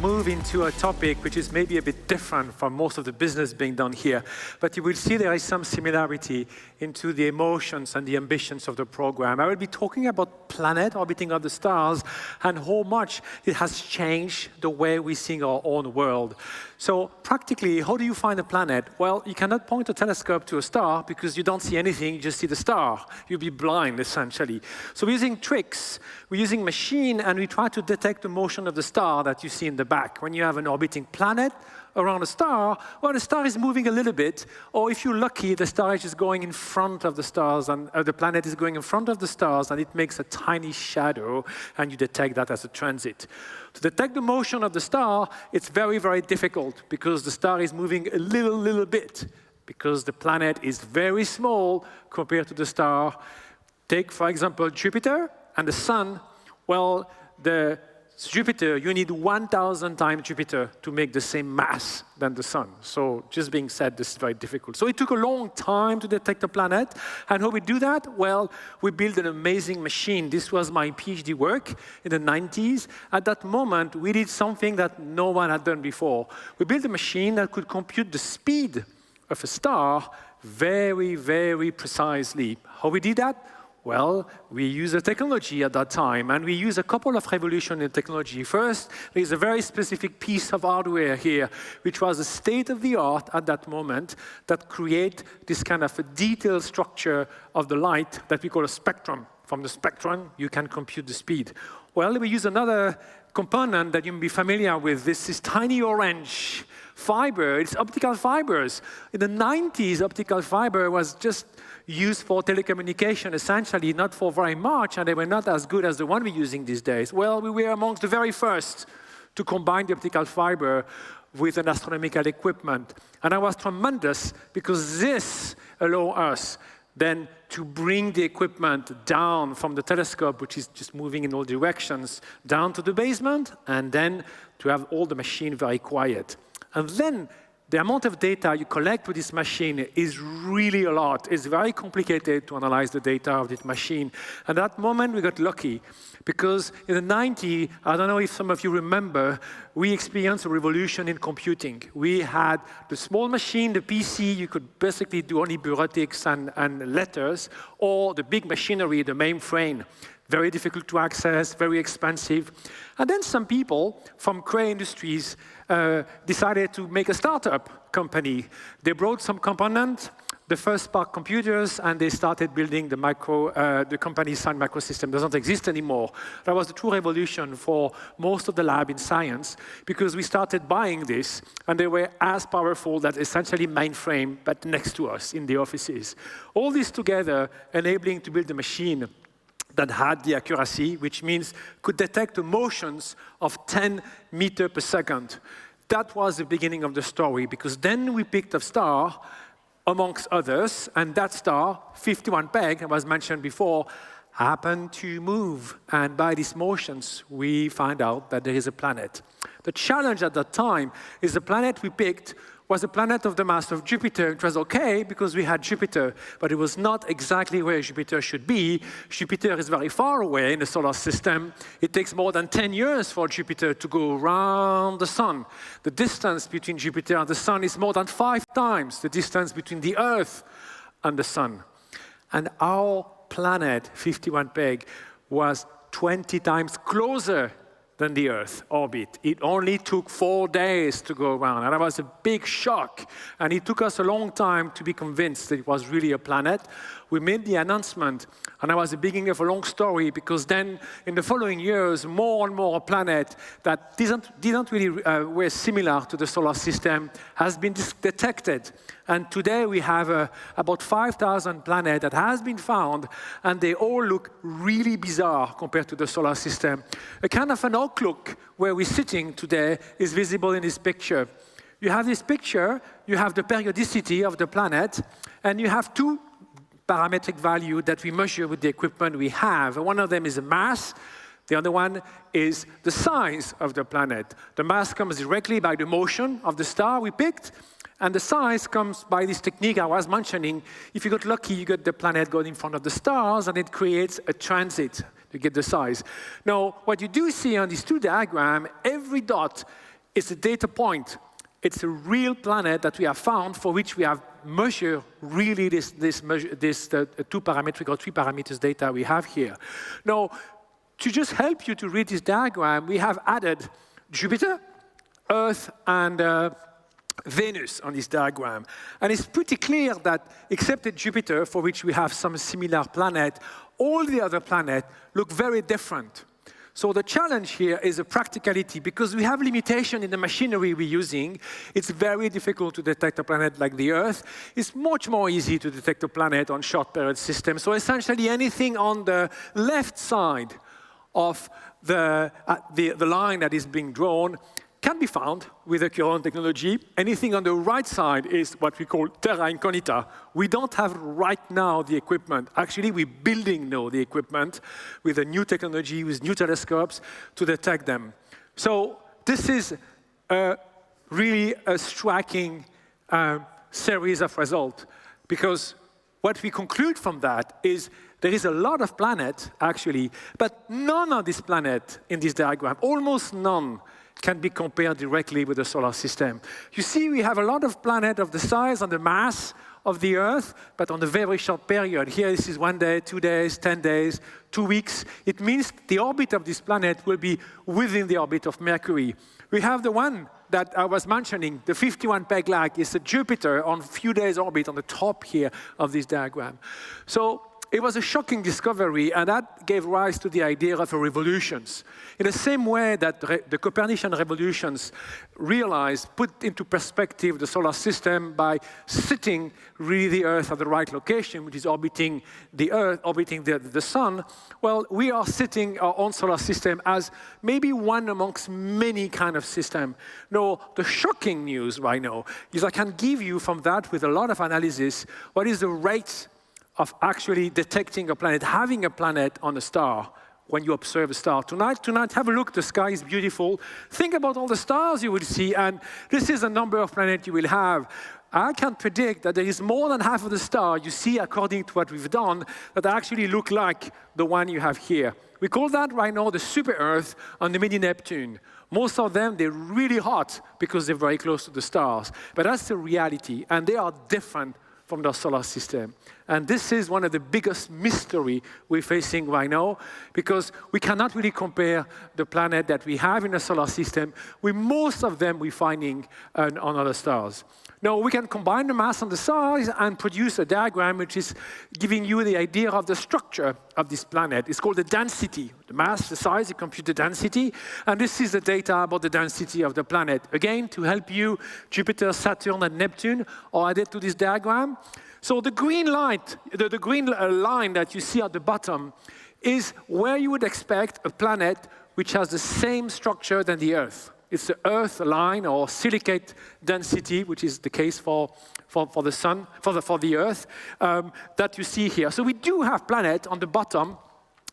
move into a topic which is maybe a bit different from most of the business being done here. But you will see there is some similarity into the emotions and the ambitions of the program. I will be talking about planet orbiting of the stars and how much it has changed the way we see our own world. So practically, how do you find a planet? Well, you cannot point a telescope to a star because you don't see anything, you just see the star. You'll be blind, essentially. So we're using tricks, we're using machine, and we try to detect the motion of the star that you see in the back. When you have an orbiting planet around a star, well, the star is moving a little bit, or if you're lucky, the star is just going in front of the stars, and the planet is going in front of the stars, and it makes a tiny shadow, and you detect that as a transit. To detect the motion of the star, it's very, very difficult, because the star is moving a little bit, because the planet is very small compared to the star. Take, for example, Jupiter and the Sun. Well, Jupiter, you need 1,000 times Jupiter to make the same mass than the Sun. So just being said, this is very difficult. So it took a long time to detect a planet. And how we do that? Well, we built an amazing machine. This was my PhD work in the 90s. At that moment, we did something that no one had done before. We built a machine that could compute the speed of a star very, very precisely. How we did that? Well, we used a technology at that time, and we used a couple of revolutions in technology. First, there is a very specific piece of hardware here, which was a state-of-the-art at that moment that create this kind of a detailed structure of the light that we call a spectrum. From the spectrum, you can compute the speed. Well, we use another component that you may be familiar with. This is tiny orange fiber. It's optical fibers. In the 90s, optical fiber was just used for telecommunication, essentially, not for very much, and they were not as good as the one we're using these days. Well, we were amongst the very first to combine the optical fiber with an astronomical equipment. And that was tremendous, because this allowed us then to bring the equipment down from the telescope, which is just moving in all directions, down to the basement, and then to have all the machine very quiet. And then the amount of data you collect with this machine is really a lot. It's very complicated to analyze the data of this machine. At that moment, we got lucky, because in the 90s, I don't know if some of you remember, we experienced a revolution in computing. We had the small machine, the PC, you could basically do only bureautics and letters, or the big machinery, the mainframe. Very difficult to access, very expensive. And then some people from Cray Industries decided to make a startup company. They brought some component, the first Spark computers, and they started building the company Sun Microsystem. Doesn't exist anymore. That was the true revolution for most of the lab in science, because we started buying this, and they were as powerful as essentially mainframe, but next to us in the offices. All this together enabling to build a machine that had the accuracy, which means could detect the motions of 10 meters per second. That was the beginning of the story, because then we picked a star amongst others, and that star, 51 Peg, as was mentioned before, happened to move. And by these motions, we find out that there is a planet. The challenge at that time is the planet we picked was a planet of the mass of Jupiter. It was okay because we had Jupiter, but it was not exactly where Jupiter should be. Jupiter is very far away in the solar system. It takes more than 10 years for Jupiter to go around the Sun. The distance between Jupiter and the Sun is more than 5 times the distance between the Earth and the Sun. And our planet, 51 Peg, was 20 times closer than the Earth orbit. It only took 4 days to go around, and that was a big shock. And it took us a long time to be convinced that it was really a planet. We made the announcement, and that was the beginning of a long story, because then, in the following years, more and more planets that didn't really were similar to the solar system has been detected. And today we have about 5,000 planets that has been found, and they all look really bizarre compared to the solar system. A kind of an outlook where we're sitting today is visible in this picture. You have this picture, you have the periodicity of the planet, and you have 2 parametric values that we measure with the equipment we have. One of them is the mass. The other one is the size of the planet. The mass comes directly by the motion of the star we picked, and the size comes by this technique I was mentioning. If you got lucky, you get the planet going in front of the stars, and it creates a transit to get the size. Now, what you do see on these 2 diagrams, every dot It's a data point. It's a real planet that we have found for which we have measured really this two parametric or three parameters data we have here. Now, to just help you to read this diagram, we have added Jupiter, Earth, and Venus on this diagram. And it's pretty clear that, except at Jupiter, for which we have some similar planet, all the other planets look very different. So the challenge here is a practicality, because we have limitation in the machinery we're using. It's very difficult to detect a planet like the Earth. It's much more easy to detect a planet on short period systems. So essentially anything on the left side of the line that is being drawn can be found with the current technology. Anything on the right side is what we call terra incognita. We don't have right now the equipment. Actually, we're building now the equipment with a new technology, with new telescopes to detect them. So this is really a striking series of results, because what we conclude from that is there is a lot of planets, actually, but none of these planets in this diagram, almost none, can be compared directly with the solar system. You see, we have a lot of planets of the size and the mass of the Earth, but on a very short period. Here, this is 1 day, 2 days, 10 days, 2 weeks. It means the orbit of this planet will be within the orbit of Mercury. We have the one that I was mentioning, the 51 Peg-like, is a Jupiter on a few days orbit on the top here of this diagram. So it was a shocking discovery, and that gave rise to the idea of revolutions. In the same way that the Copernican revolutions put into perspective the solar system by sitting really the Earth at the right location, which is orbiting the Earth, orbiting the Sun. Well, we are sitting our own solar system as maybe one amongst many kind of systems. Now, the shocking news right now is I can give you from that, with a lot of analysis, what is the rate of actually detecting a planet, having a planet on a star when you observe a star. Tonight, have a look, the sky is beautiful. Think about all the stars you will see, and this is the number of planets you will have. I can predict that there is more than half of the stars you see, according to what we've done, that actually look like the one you have here. We call that right now the super Earth on the mini-Neptune. Most of them, they're really hot because they're very close to the stars. But that's the reality, and they are different from the solar system. And this is one of the biggest mysteries we're facing right now, because we cannot really compare the planet that we have in the solar system with most of them we're finding on other stars. Now, we can combine the mass and the size and produce a diagram which is giving you the idea of the structure of this planet. It's called the density. The mass, the size, you compute the density. And this is the data about the density of the planet. Again, to help you, Jupiter, Saturn, and Neptune are added to this diagram. So the green line that you see at the bottom is where you would expect a planet which has the same structure than the Earth. It's the Earth line or silicate density, which is the case for the Sun, for the Earth, that you see here. So we do have planets on the bottom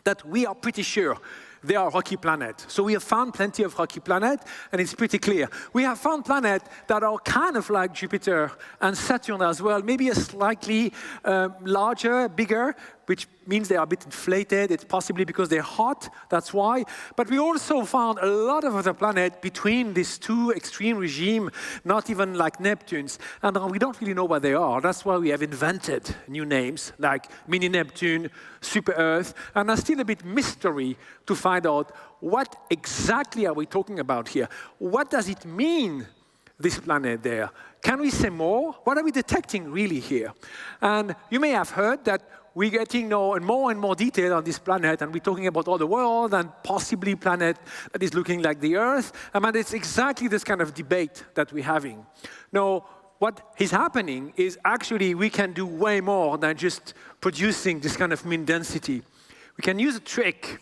that we are pretty sure they are rocky planets. So we have found plenty of rocky planets, and it's pretty clear. We have found planets that are kind of like Jupiter and Saturn as well, maybe a slightly larger, bigger, which means they are a bit inflated. It's possibly because they're hot, that's why. But we also found a lot of other planets between these two extreme regimes, not even like Neptune's. And we don't really know what they are. That's why we have invented new names, like mini-Neptune, super-Earth. And there's still a bit mystery to find out what exactly are we talking about here. What does it mean, this planet there? Can we say more? What are we detecting really here? And you may have heard that we're getting now more and more detail on this planet, and we're talking about other worlds and possibly planet that is looking like the Earth. I mean, it's exactly this kind of debate that we're having. Now, what is happening is actually we can do way more than just producing this kind of mean density. We can use a trick,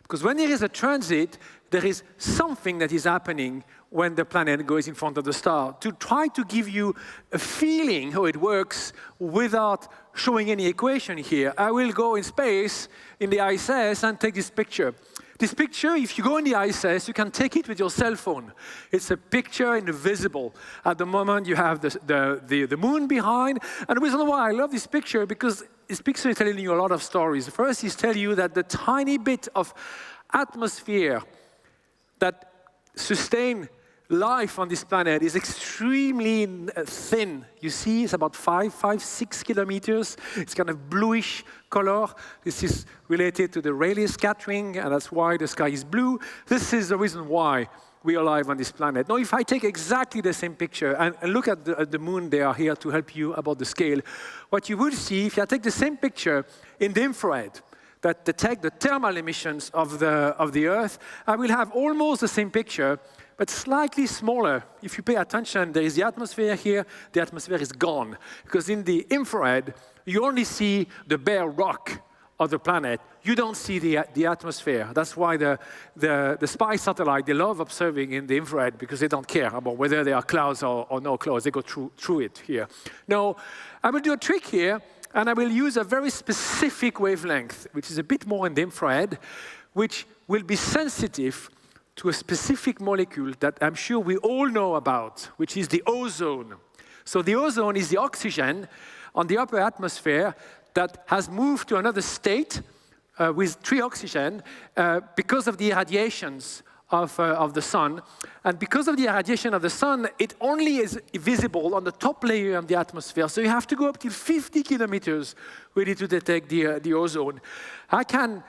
because when there is a transit, there is something that is happening when the planet goes in front of the star, to try to give you a feeling how it works without showing any equation here. I will go in space, in the ISS, and take this picture. This picture, if you go in the ISS, you can take it with your cell phone. It's a picture in the visible. At the moment, you have the moon behind. And the reason why I love this picture, because this picture is telling you a lot of stories. First, it's telling you that the tiny bit of atmosphere that sustain life on this planet is extremely thin. You see, it's about 6 kilometers. It's kind of bluish color. This is related to the Rayleigh scattering, and that's why the sky is blue. This is the reason why we are alive on this planet. Now, if I take exactly the same picture and look at the moon, they are here to help you about the scale. What you will see, if I take the same picture in the infrared, that detect the thermal emissions of the Earth, I will have almost the same picture, but slightly smaller. If you pay attention, there is the atmosphere here. The atmosphere is gone. Because in the infrared, you only see the bare rock of the planet. You don't see the atmosphere. That's why the spy satellite, they love observing in the infrared because they don't care about whether there are clouds or no clouds. They go through it here. Now, I will do a trick here, and I will use a very specific wavelength, which is a bit more in the infrared, which will be sensitive to a specific molecule that I'm sure we all know about, which is the ozone. So the ozone is the oxygen on the upper atmosphere that has moved to another state with 3 oxygen because of the irradiations of the sun. And because of the irradiation of the sun, it only is visible on the top layer of the atmosphere. So you have to go up to 50 kilometers really to detect the ozone. I can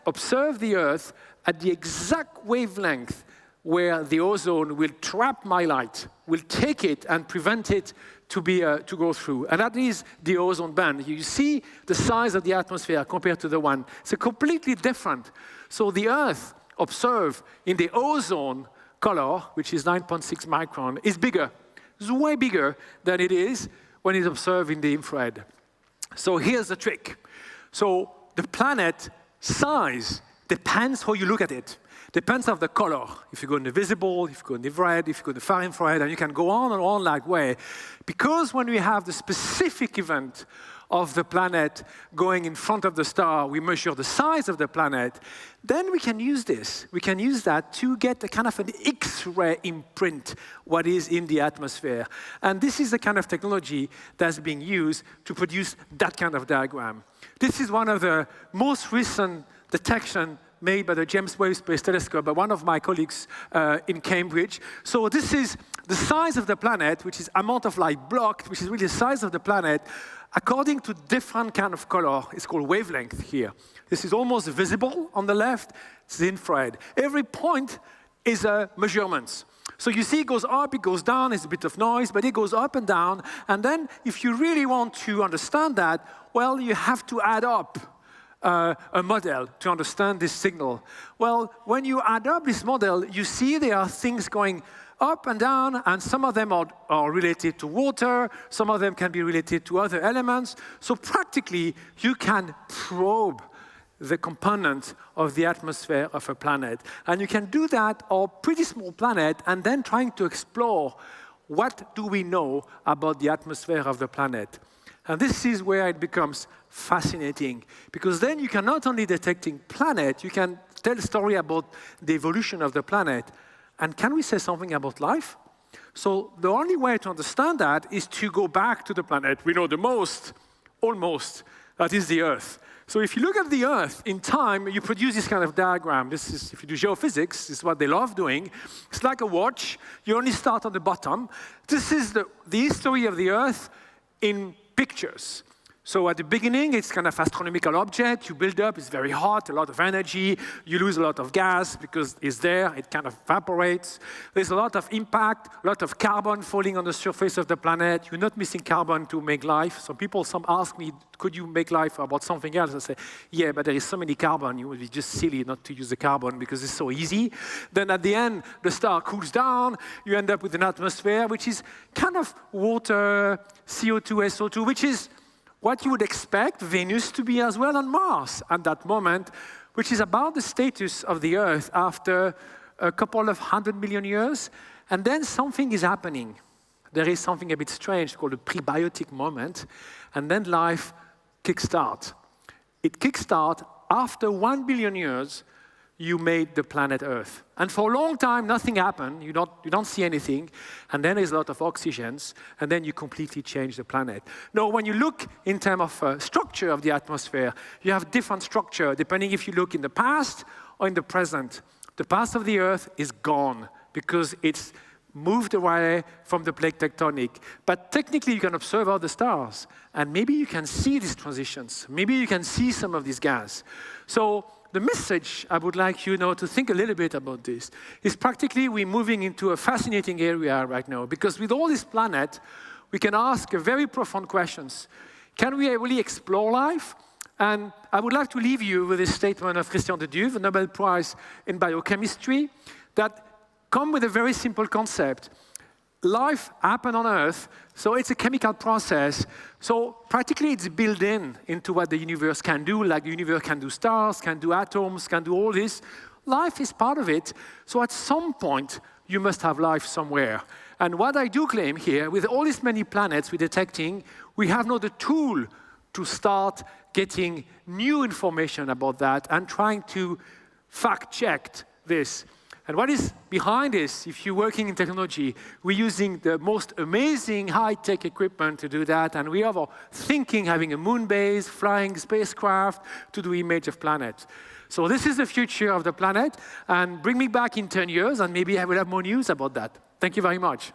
observe the Earth at the exact wavelength where the ozone will trap my light, will take it and prevent it to go through. And that is the ozone band. You see the size of the atmosphere compared to the one. It's completely different. So the Earth observed in the ozone color, which is 9.6 micron, is bigger. It's way bigger than it is when it's observed in the infrared. So here's the trick. So the planet size depends how you look at it. Depends on the color. If you go in the visible, if you go in the infrared, if you go in the far infrared, and you can go on and on that way. Because when we have the specific event of the planet going in front of the star, we measure the size of the planet, then we can use this. We can use that to get a kind of an X-ray imprint, what is in the atmosphere. And this is the kind of technology that's being used to produce that kind of diagram. This is one of the most recent detection made by the James Webb Space Telescope by one of my colleagues in Cambridge. So this is the size of the planet, which is amount of light blocked, which is really the size of the planet, according to different kind of color. It's called wavelength here. This is almost visible on the left. It's the infrared. Every point is a measurement. So you see it goes up, it goes down, there's a bit of noise, but it goes up and down. And then if you really want to understand that, well, you have to add up a model to understand this signal. Well, when you add up this model, you see there are things going up and down, and some of them are related to water, some of them can be related to other elements. So practically, you can probe the component of the atmosphere of a planet. And you can do that on a pretty small planet, and then trying to explore what do we know about the atmosphere of the planet. And this is where it becomes fascinating, because then you can not only detecting planet, you can tell a story about the evolution of the planet. And can we say something about life? So the only way to understand that is to go back to the planet we know the most, almost, that is the Earth. So if you look at the Earth in time, you produce this kind of diagram. This is, if you do geophysics, this is what they love doing. It's like a watch. You only start on the bottom. This is the history of the Earth in pictures. So at the beginning, it's kind of astronomical object. You build up, it's very hot, a lot of energy. You lose a lot of gas because it's there, it kind of evaporates. There's a lot of impact, a lot of carbon falling on the surface of the planet. You're not missing carbon to make life. Some ask me, could you make life about something else? I say, yeah, but there is so many carbon, it would be just silly not to use the carbon because it's so easy. Then at the end, the star cools down. You end up with an atmosphere, which is kind of water, CO2, SO2, which is what you would expect Venus to be as well on Mars at that moment, which is about the status of the Earth after a couple of 100 million years. And then something is happening. There is something a bit strange called a prebiotic moment, and then life kickstarts. It kickstarts after 1 billion years. You made the planet Earth. And for a long time, nothing happened. You don't see anything. And then there's a lot of oxygens. And then you completely change the planet. Now, when you look in terms of structure of the atmosphere, you have different structure depending if you look in the past or in the present. The past of the Earth is gone. because it's moved away from the plate tectonic. But technically, you can observe all the stars, and maybe you can see these transitions. Maybe you can see some of these gas. So the message I would like you now to think a little bit about this is practically we're moving into a fascinating area right now, because with all this planet, we can ask very profound questions. Can we really explore life? And I would like to leave you with this statement of Christian de Duve, a Nobel Prize in biochemistry, that come with a very simple concept. Life happens on Earth, so it's a chemical process. So practically it's built into what the universe can do, like the universe can do stars, can do atoms, can do all this. Life is part of it, so at some point you must have life somewhere. And what I do claim here, with all these many planets we're detecting, we have now the tool to start getting new information about that and trying to fact-check this. And what is behind this, if you're working in technology, we're using the most amazing high-tech equipment to do that, and we are thinking having a moon base, flying spacecraft to do image of planets. So this is the future of the planet, and bring me back in 10 years, and maybe I will have more news about that. Thank you very much.